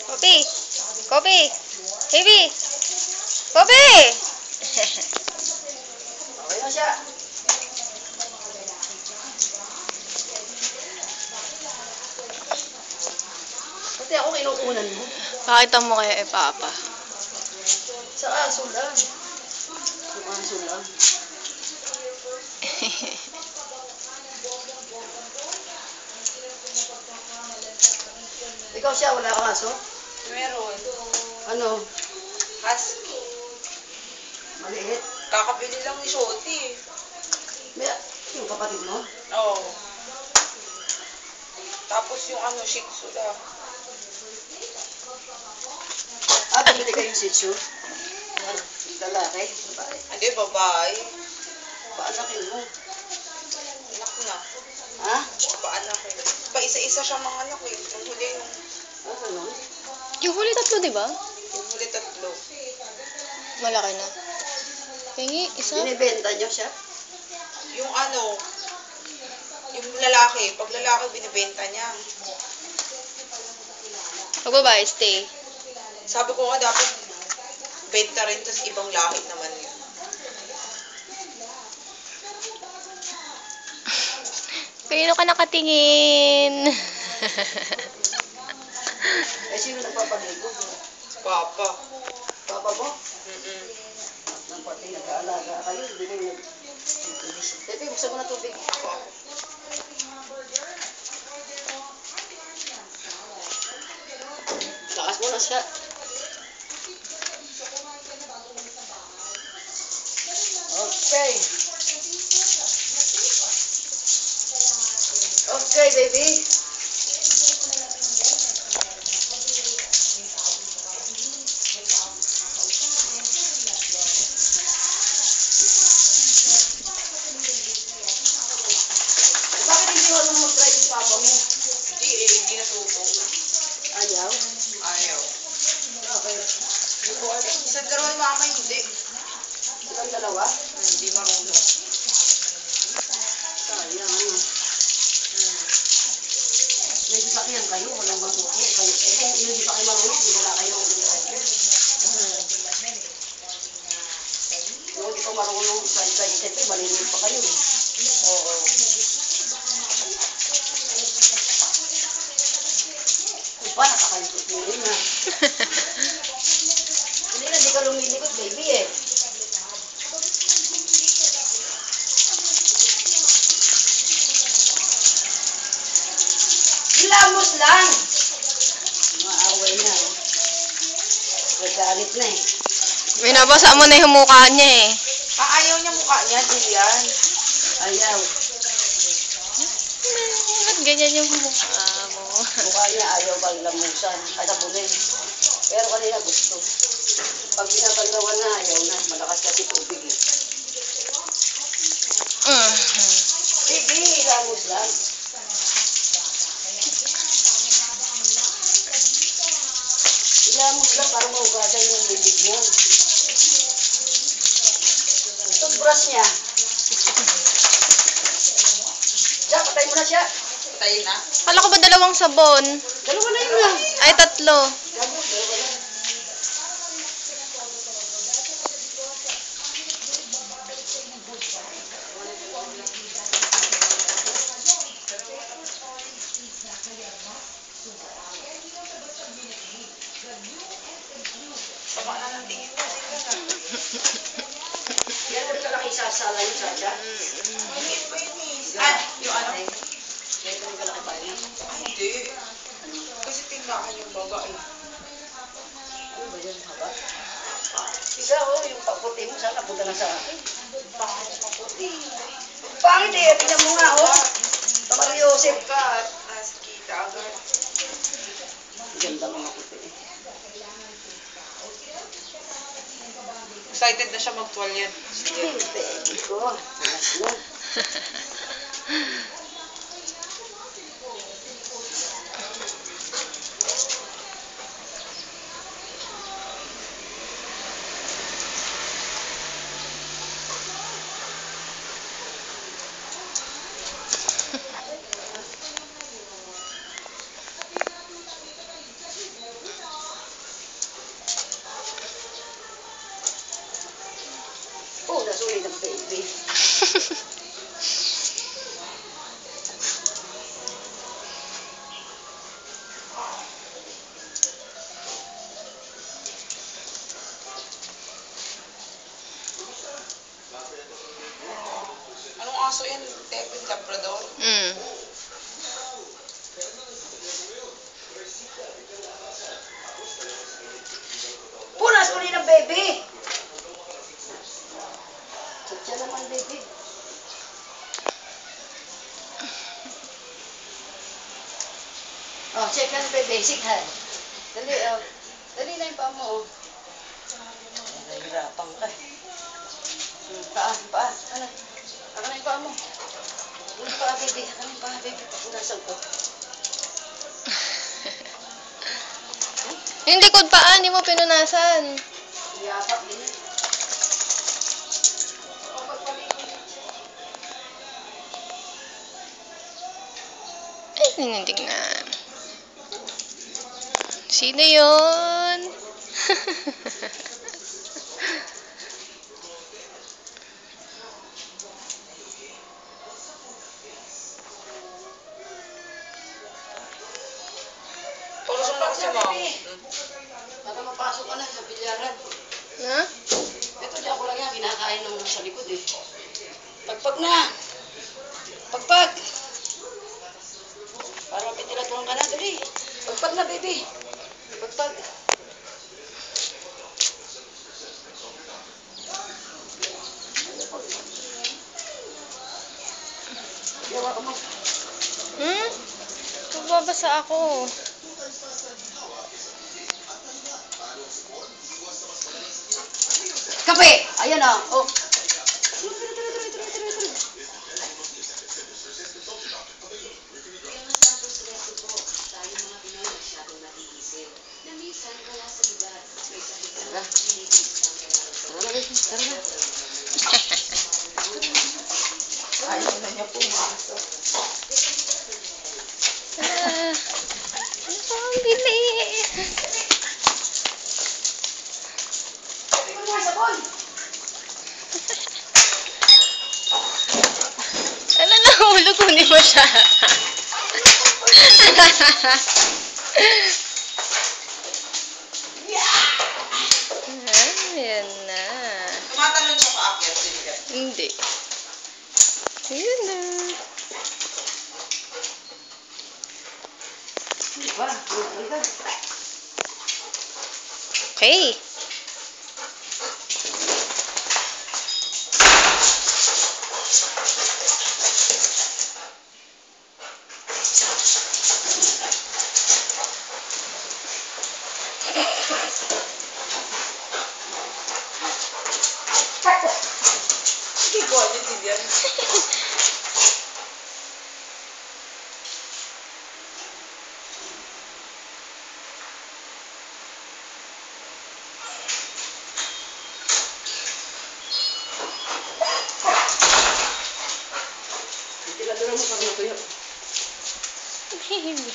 Kopi! Kopi! Baby! Kopi! Okay na siya. Pati ako kinukunan mo. Pakita mo kaya Papa. Sa aso lang. Yung aso lang. Ikaw siya, wala kang aso? Meron. Ano? Husky. Maliit? Kakabili lang ni Shoti. May, yung kapatid mo? Oo. Tapos yung Shih Tzu lang. Bumili kayong Shih Tzu? Lalaki? Babae? Hindi, babae. Paanakin mo? Anak na. Ha? Paanakin. Pa-isa-isa siya mga anak eh. Yung huli yung... Ano? Yung huli tatlo, di ba? Yung huli tatlo. Malaki na. Pingi, isa. Binibenta niyo siya? Yung yung lalaki. Pag lalaki, binibenta niya. Pag babae, stay. Sabi ko nga dapat benta rin, tas ibang lahi naman yun. Kanino ka nakatingin? Sino nagpapaligo? Papa. Papa mo? Mm-mm. Nang pati nag-aalaga kayo, hindi kayo nag-visit. Tepe, buksan mo na tubig. Lakas mo na siya. Okay. Okay, baby. Bakit hindi mo mag-drive yung papa mo? Hindi natuto. Ayaw? Ayaw. Okay. Hindi ko alam. Isang garo ni mama hindi. Silang dalawa? Hindi marunong. Sayang, ano? May sasakyan kayo, walang masuko. Kung hindi pa kayo marunong, hindi wala kayo mag-drive. Kung hindi pa marunong sa kayo, siyempre, maliliit pa kayo. Oo. Kung pa, nakakalikot mo yun, ha? Hindi na, di ka lumilikot, baby, eh. Hilamos lang! Maaway na, oh. Nagalit na, eh. Binabasa mo na yung mukha niya eh. Ayaw niya mukha niya, Jillian. Ayaw. Ba't ganyan yung mukha mo? Mukha niya ayaw paglamusan. Ay, tapunin. Pero kanina gusto. Pag binabandawan na, ayaw na. Malakas kasi tubig, eh. Baby, hilamos lang. Hilamos lang para maugasan yung bibig niya. Toothbrush niya. Siya, patay mo na siya. Patayin na. Kala ko ba dalawang sabon? Dalawa na yun lang. Ay, tatlo. Gabo, dalawa na. Sama na ng tingin mo, Jillian. Yan, rin kalaki sasala yun, Sacha. Maliit pa yun eh. Yung Yan, rin kalaki pa yun. Hindi. Kasi tindahan yung baba eh. Ano ba yan, haba? Isa, oh, yung pagputi mo, sana punta na sa akin. Pangit maputi. Pangit eh, tingnan mo nga, oh. Tamari Joseph. Ka at nakita agad. Ganda mga puti eh. Excited na siya mag-tuwalyan. Baby ko. Alas na. Oh, nasulit ang baby. Anong aso yan? Tepin Labrador? Mm. Punas ko rin ang baby. Satya naman, baby. Oh, check hand, baby. Check hand. Dali, oh. Dali na yung paa mo, oh. Nahihirapan ka eh. Paa. Ano? Ako na yung paa mo. Yung paa, baby. Ako na yung paa, baby. Punasan ko. Yung likod paa, hindi mo pinunasan. Yapak din eh. Ay, tinitingnan. Sino yun? Tulusong na kasi mo. Baka mapasok ka na sa bilyaran. Na? Ito, di ako lang yan. Kinakain ng sa likod eh. Pagpag na. Pagpag. Para mapintilatuan ka na. Dali. Pagpag na, baby. Pagpag. Yawa ka mo. Hmm? Magbabasa ako. Kape! Ayan na. Oh. Tara. Tara na, baby. Tara na. Ayaw na niya pumasok. Ano ang bilis? Ikaw mo, sabon! Ano na, hulog ko ni mo siya. Ayan na. Tumatalon siya paakyat. Hindi. Ayan na. Diba? Diba? Okay. Hindi ko alam din yan. Ventilador mo pag natuyo. Hindi.